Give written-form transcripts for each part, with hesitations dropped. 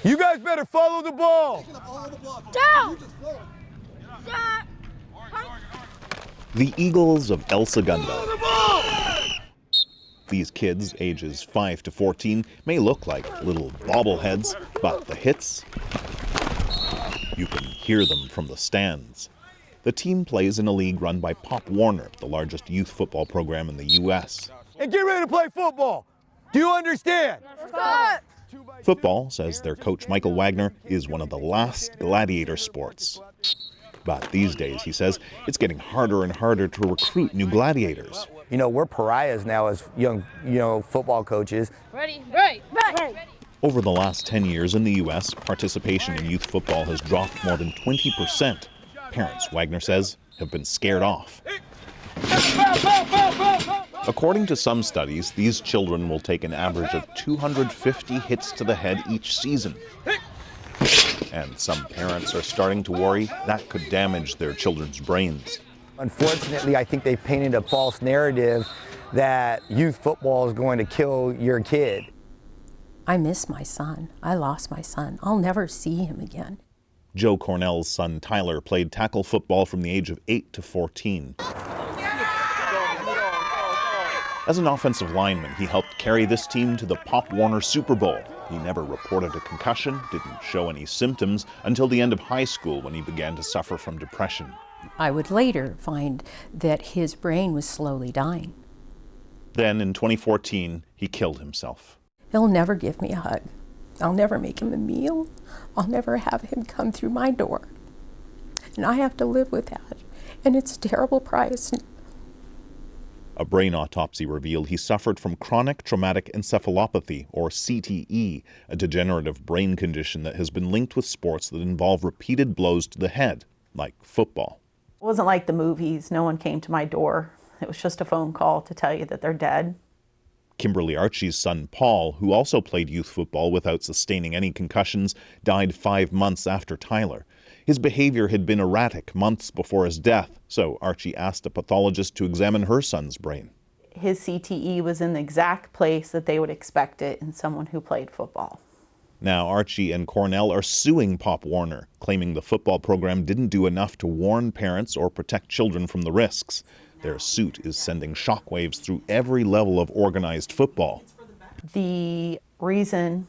You guys better follow the ball. Down. The Eagles of El Segundo. These kids, ages 5 to 14, may look like little bobbleheads, but the hits, you can hear them from the stands. The team plays in a league run by Pop Warner, the largest youth football program in the U.S. And get ready to play football. Do you understand? Football, says their coach Michael Wagner, is one of the last gladiator sports. But these days, he says, it's getting harder and harder to recruit new gladiators. You know, we're pariahs now as young, football coaches. Ready, right. Over the last 10 years in the U.S., participation in youth football has dropped more than 20%. Parents, Wagner says, have been scared off. According to some studies, these children will take an average of 250 hits to the head each season. And some parents are starting to worry that could damage their children's brains. Unfortunately, I think they've painted a false narrative that youth football is going to kill your kid. I miss my son. I lost my son. I'll never see him again. Joe Cornell's son Tyler played tackle football from the age of 8 to 14. As an offensive lineman, he helped carry this team to the Pop Warner Super Bowl. He never reported a concussion, didn't show any symptoms until the end of high school when he began to suffer from depression. I would later find that his brain was slowly dying. Then in 2014, he killed himself. He'll never give me a hug. I'll never make him a meal. I'll never have him come through my door. And I have to live with that. And it's a terrible price. A brain autopsy revealed he suffered from chronic traumatic encephalopathy, or CTE, a degenerative brain condition that has been linked with sports that involve repeated blows to the head, like football. It wasn't like the movies. No one came to my door. It was just a phone call to tell you that they're dead. Kimberly Archie's son, Paul, who also played youth football without sustaining any concussions, died 5 months after Tyler. His behavior had been erratic months before his death, so Archie asked a pathologist to examine her son's brain. His CTE was in the exact place that they would expect it in someone who played football. Now Archie and Cornell are suing Pop Warner, claiming the football program didn't do enough to warn parents or protect children from the risks. Their suit is sending shockwaves through every level of organized football. The reason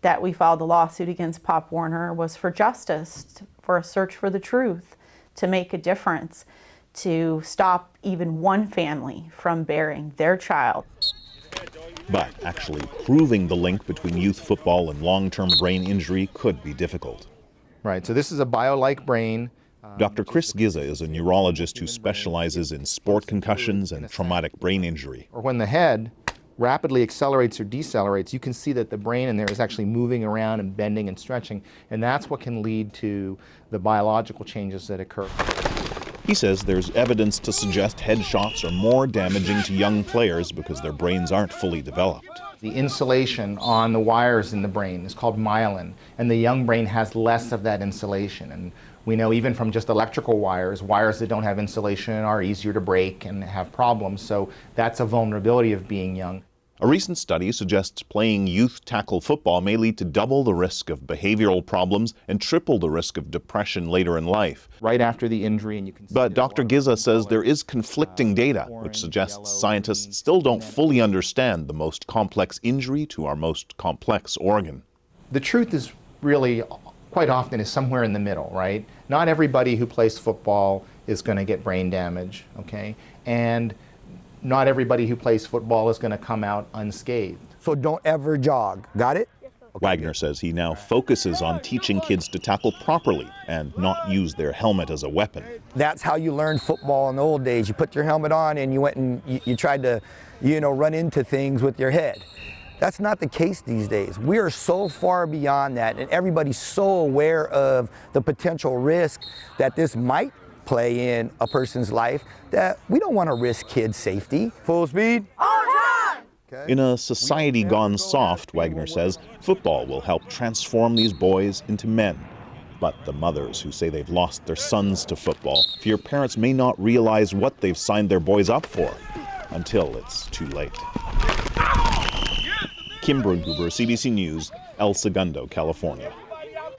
that we filed the lawsuit against Pop Warner was for justice, for a search for the truth, to make a difference, to stop even one family from burying their child. But actually proving the link between youth football and long-term brain injury could be difficult. Right, so this is a bio-like brain. Dr. Chris Gizza is a neurologist who specializes in sport concussions and traumatic brain injury. Or when the head rapidly accelerates or decelerates, you can see that the brain in there is actually moving around and bending and stretching, and that's what can lead to the biological changes that occur. He says there's evidence to suggest headshots are more damaging to young players because their brains aren't fully developed. The insulation on the wires in the brain is called myelin, and the young brain has less of that insulation. And we know even from just electrical wires, wires that don't have insulation are easier to break and have problems, so that's a vulnerability of being young. A recent study suggests playing youth tackle football may lead to double the risk of behavioral problems and triple the risk of depression later in life. Right after the injury, and you can see. But Dr. Gizza says there is conflicting data, which suggests scientists still don't fully understand the most complex injury to our most complex organ. The truth is really quite often is somewhere in the middle, right? Not everybody who plays football is going to get brain damage, okay? And not everybody who plays football is going to come out unscathed. So don't ever jog. Got it? Okay. Wagner says he now focuses on teaching kids to tackle properly and not use their helmet as a weapon. That's how you learned football in the old days. You put your helmet on and you went and you tried to, run into things with your head. That's not the case these days. We are so far beyond that, and everybody's so aware of the potential risk that this might play in a person's life that we don't want to risk kids' safety. Full speed. On time! In a society gone soft, Wagner says, football will help transform these boys into men. But the mothers who say they've lost their sons to football fear parents may not realize what they've signed their boys up for until it's too late. Kim Brunhuber, CBC News, El Segundo, California.